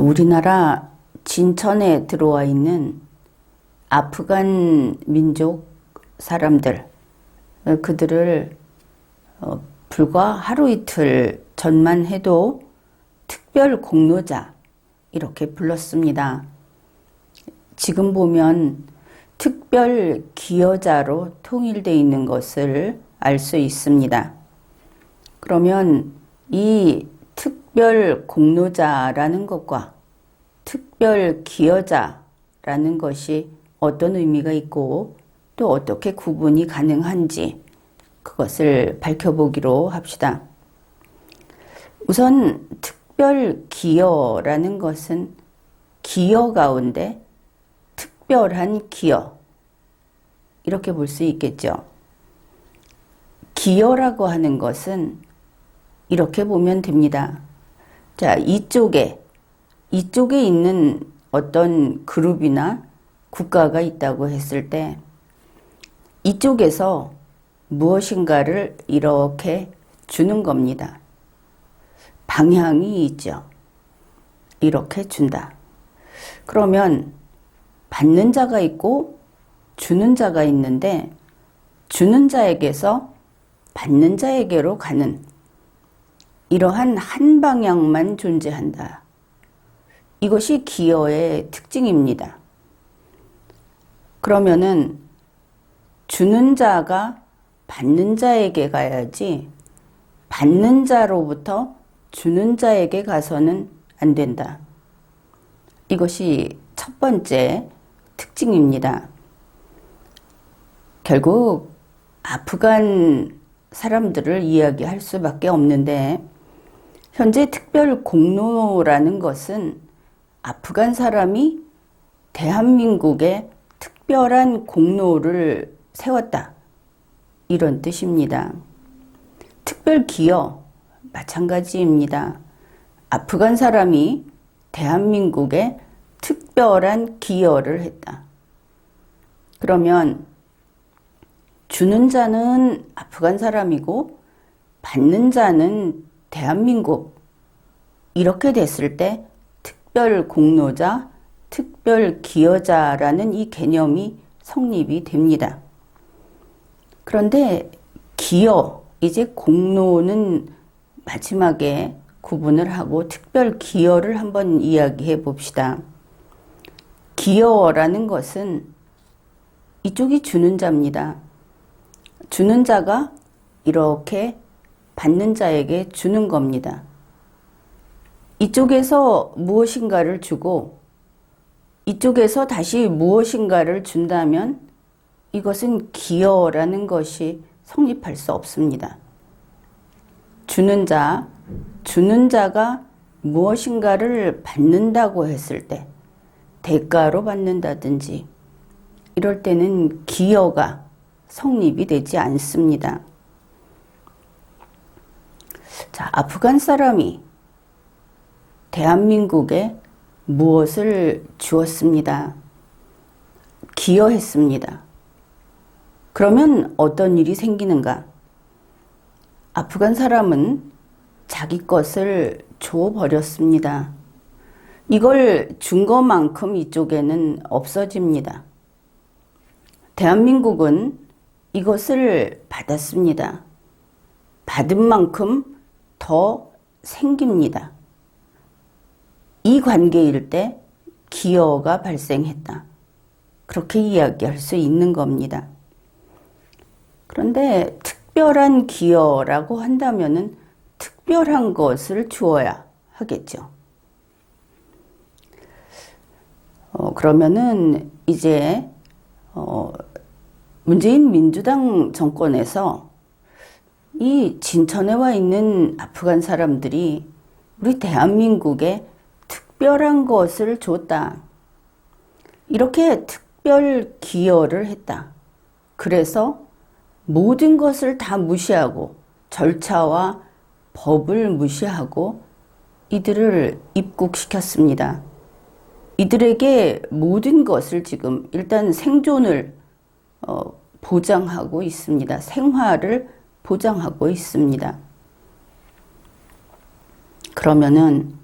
우리나라 진천에 들어와 있는 아프간 민족 사람들, 그들을 불과 하루 이틀 전만 해도 특별 공로자 이렇게 불렀습니다. 지금 보면 특별 기여자로 통일되어 있는 것을 알 수 있습니다. 그러면 이 특별 공로자라는 것과 특별 기여자라는 것이 어떤 의미가 있고 또 어떻게 구분이 가능한지 그것을 밝혀보기로 합시다. 우선 특별 기여라는 것은 기여 가운데 특별한 기여 이렇게 볼 수 있겠죠. 기여라고 하는 것은 이렇게 보면 됩니다. 자, 이쪽에 있는 어떤 그룹이나 국가가 있다고 했을 때 이쪽에서 무엇인가를 이렇게 주는 겁니다. 방향이 있죠. 이렇게 준다. 그러면 받는 자가 있고 주는 자가 있는데 주는 자에게서 받는 자에게로 가는 이러한 한 방향만 존재한다. 이것이 기여의 특징입니다. 그러면은 주는 자가 받는 자에게 가야지 받는 자로부터 주는 자에게 가서는 안 된다. 이것이 첫 번째 특징입니다. 결국 아프간 사람들을 이야기할 수밖에 없는데 현재 특별 공로라는 것은 아프간 사람이 대한민국에 특별한 공로를 세웠다. 이런 뜻입니다. 특별 기여 마찬가지입니다. 아프간 사람이 대한민국에 특별한 기여를 했다. 그러면 주는 자는 아프간 사람이고 받는 자는 대한민국 이렇게 됐을 때 특별 공로자, 특별 기여자라는 이 개념이 성립이 됩니다. 그런데 기여, 이제 공로는 마지막에 구분을 하고 특별 기여를 한번 이야기해 봅시다. 기여라는 것은 이쪽이 주는 자입니다. 주는 자가 이렇게 받는 자에게 주는 겁니다. 이쪽에서 무엇인가를 주고 이쪽에서 다시 무엇인가를 준다면 이것은 기여라는 것이 성립할 수 없습니다. 주는 자가 무엇인가를 받는다고 했을 때 대가로 받는다든지 이럴 때는 기여가 성립이 되지 않습니다. 자, 아프간 사람이 대한민국에 무엇을 주었습니다. 기여했습니다. 그러면 어떤 일이 생기는가? 아프간 사람은 자기 것을 줘버렸습니다. 이걸 준 것만큼 이쪽에는 없어집니다. 대한민국은 이것을 받았습니다. 받은 만큼 더 생깁니다. 이 관계일 때 기여가 발생했다. 그렇게 이야기할 수 있는 겁니다. 그런데 특별한 기여라고 한다면은 특별한 것을 주어야 하겠죠. 그러면은 이제 문재인 민주당 정권에서 이 진천에 와 있는 아프간 사람들이 우리 대한민국에 특별한 것을 줬다. 이렇게 특별 기여를 했다. 그래서 모든 것을 다 무시하고 절차와 법을 무시하고 이들을 입국시켰습니다. 이들에게 모든 것을 지금 일단 생존을 보장하고 있습니다. 생활을 보장하고 있습니다. 그러면은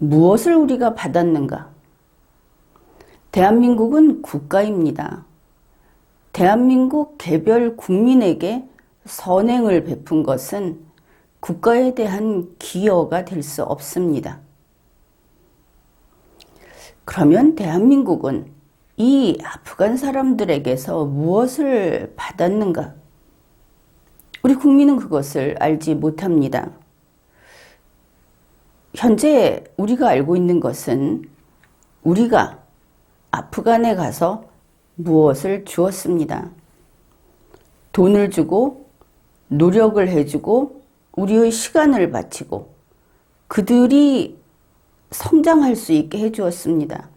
무엇을 우리가 받았는가? 대한민국은 국가입니다. 대한민국 개별 국민에게 선행을 베푼 것은 국가에 대한 기여가 될 수 없습니다. 그러면 대한민국은 이 아프간 사람들에게서 무엇을 받았는가? 우리 국민은 그것을 알지 못합니다. 현재 우리가 알고 있는 것은 우리가 아프간에 가서 무엇을 주었습니다. 돈을 주고 노력을 해주고 우리의 시간을 바치고 그들이 성장할 수 있게 해주었습니다.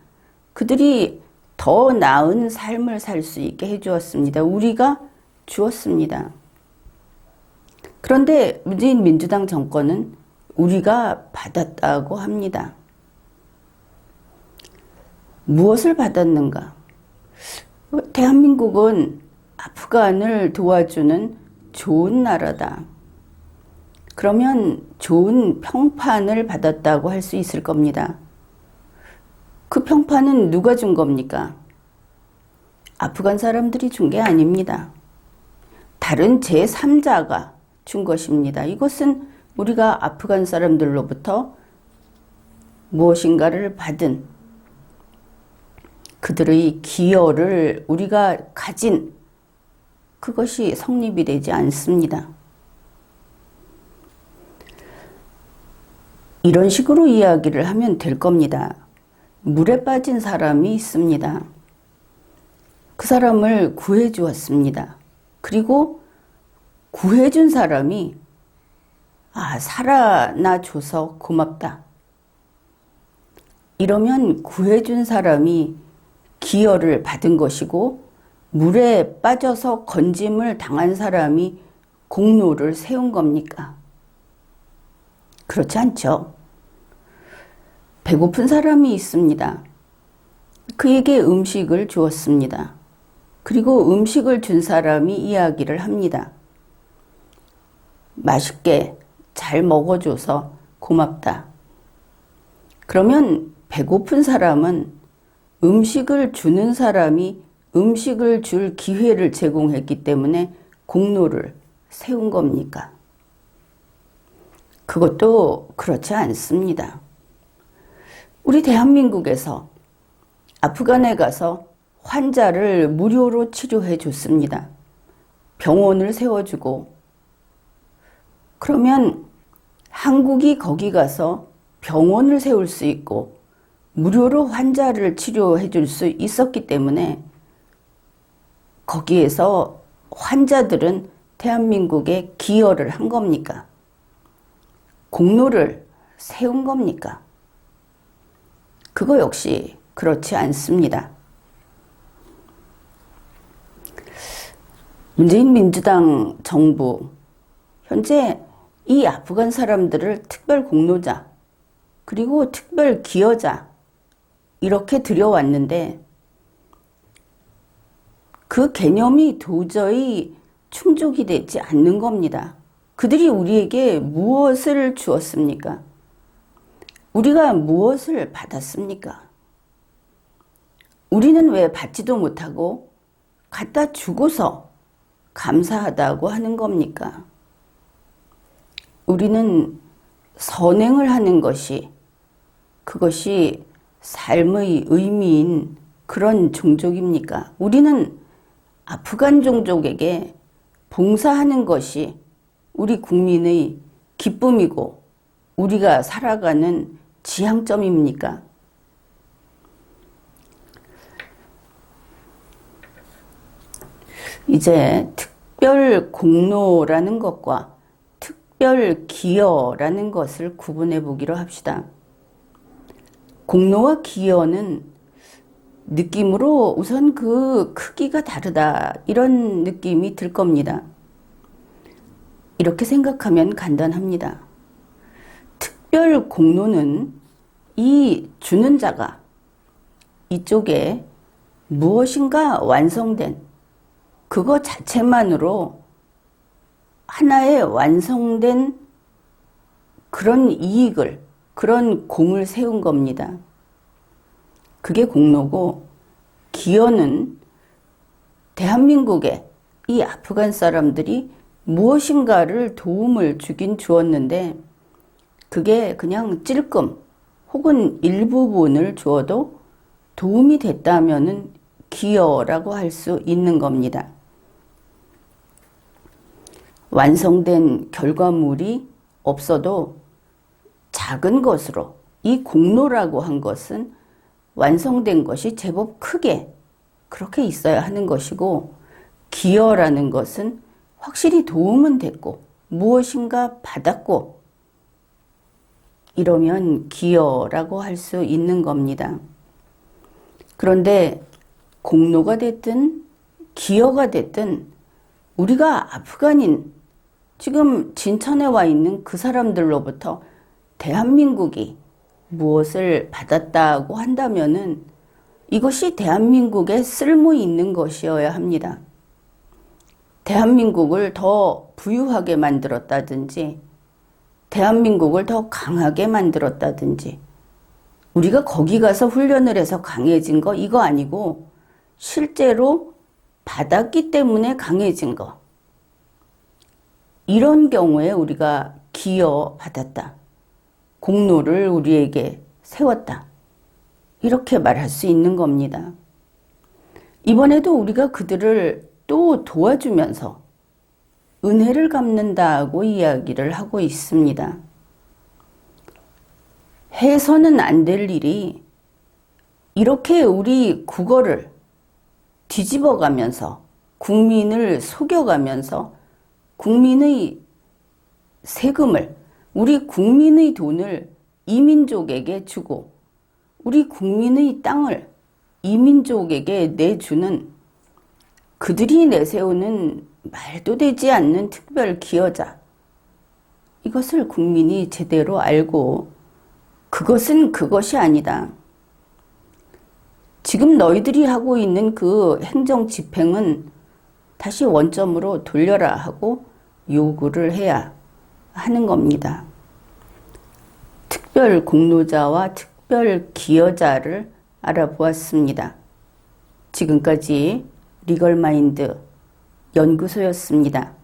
그들이 더 나은 삶을 살 수 있게 해주었습니다. 우리가 주었습니다. 그런데 문재인 민주당 정권은 우리가 받았다고 합니다. 무엇을 받았는가? 대한민국은 아프간을 도와주는 좋은 나라다. 그러면 좋은 평판을 받았다고 할 수 있을 겁니다. 그 평판은 누가 준 겁니까? 아프간 사람들이 준 게 아닙니다. 다른 제3자가 준 것입니다. 이것은 우리가 아프간 사람들로부터 무엇인가를 받은 그들의 기여를 우리가 가진 그것이 성립이 되지 않습니다. 이런 식으로 이야기를 하면 될 겁니다. 물에 빠진 사람이 있습니다. 그 사람을 구해 주었습니다. 그리고 구해준 사람이 살아나줘서 고맙다. 이러면 구해준 사람이 기여를 받은 것이고 물에 빠져서 건짐을 당한 사람이 공로를 세운 겁니까? 그렇지 않죠. 배고픈 사람이 있습니다. 그에게 음식을 주었습니다. 그리고 음식을 준 사람이 이야기를 합니다. 맛있게 잘 먹어줘서 고맙다. 그러면 배고픈 사람은 음식을 주는 사람이 음식을 줄 기회를 제공했기 때문에 공로를 세운 겁니까? 그것도 그렇지 않습니다. 우리 대한민국에서 아프간에 가서 환자를 무료로 치료해 줬습니다. 병원을 세워주고 그러면 한국이 거기 가서 병원을 세울 수 있고 무료로 환자를 치료해 줄 수 있었기 때문에 거기에서 환자들은 대한민국에 기여를 한 겁니까? 공로를 세운 겁니까? 그거 역시 그렇지 않습니다. 문재인 민주당 정부 현재 이 아프간 사람들을 특별 공로자 그리고 특별 기여자 이렇게 들여왔는데 그 개념이 도저히 충족이 되지 않는 겁니다. 그들이 우리에게 무엇을 주었습니까? 우리가 무엇을 받았습니까? 우리는 왜 받지도 못하고 갖다 주고서 감사하다고 하는 겁니까? 우리는 선행을 하는 것이 그것이 삶의 의미인 그런 종족입니까? 우리는 아프간 종족에게 봉사하는 것이 우리 국민의 기쁨이고 우리가 살아가는 지향점입니까? 이제 특별 공로라는 것과 특별 기여라는 것을 구분해 보기로 합시다. 공로와 기여는 느낌으로 우선 그 크기가 다르다 이런 느낌이 들 겁니다. 이렇게 생각하면 간단합니다. 특별 공로는 이 주는 자가 이쪽에 무엇인가 완성된 그거 자체만으로 하나의 완성된 그런 이익을 그런 공을 세운 겁니다. 그게 공로고, 기여는 대한민국에 이 아프간 사람들이 무엇인가를 도움을 주긴 주었는데, 그게 그냥 찔끔 혹은 일부분을 주어도 도움이 됐다면은 기여라고 할 수 있는 겁니다. 완성된 결과물이 없어도 작은 것으로 이 공로라고 한 것은 완성된 것이 제법 크게 그렇게 있어야 하는 것이고, 기여라는 것은 확실히 도움은 됐고 무엇인가 받았고 이러면 기여라고 할 수 있는 겁니다. 그런데 공로가 됐든 기여가 됐든 우리가 아프간인, 지금 진천에 와 있는 그 사람들로부터 대한민국이 무엇을 받았다고 한다면은 이것이 대한민국에 쓸모 있는 것이어야 합니다. 대한민국을 더 부유하게 만들었다든지, 대한민국을 더 강하게 만들었다든지, 우리가 거기 가서 훈련을 해서 강해진 거 이거 아니고 실제로 받았기 때문에 강해진 거, 이런 경우에 우리가 기여받았다, 공로를 우리에게 세웠다, 이렇게 말할 수 있는 겁니다. 이번에도 우리가 그들을 또 도와주면서 은혜를 갚는다고 이야기를 하고 있습니다. 해서는 안 될 일이 이렇게 우리 국어를 뒤집어가면서 국민을 속여가면서 국민의 세금을, 우리 국민의 돈을 이민족에게 주고 우리 국민의 땅을 이민족에게 내주는, 그들이 내세우는 말도 되지 않는 특별 기여자, 이것을 국민이 제대로 알고 그것은 그것이 아니다, 지금 너희들이 하고 있는 그 행정 집행은 다시 원점으로 돌려라 하고 요구를 해야 하는 겁니다. 특별 공로자와 특별 기여자를 알아보았습니다. 지금까지 리걸마인드 연구소였습니다.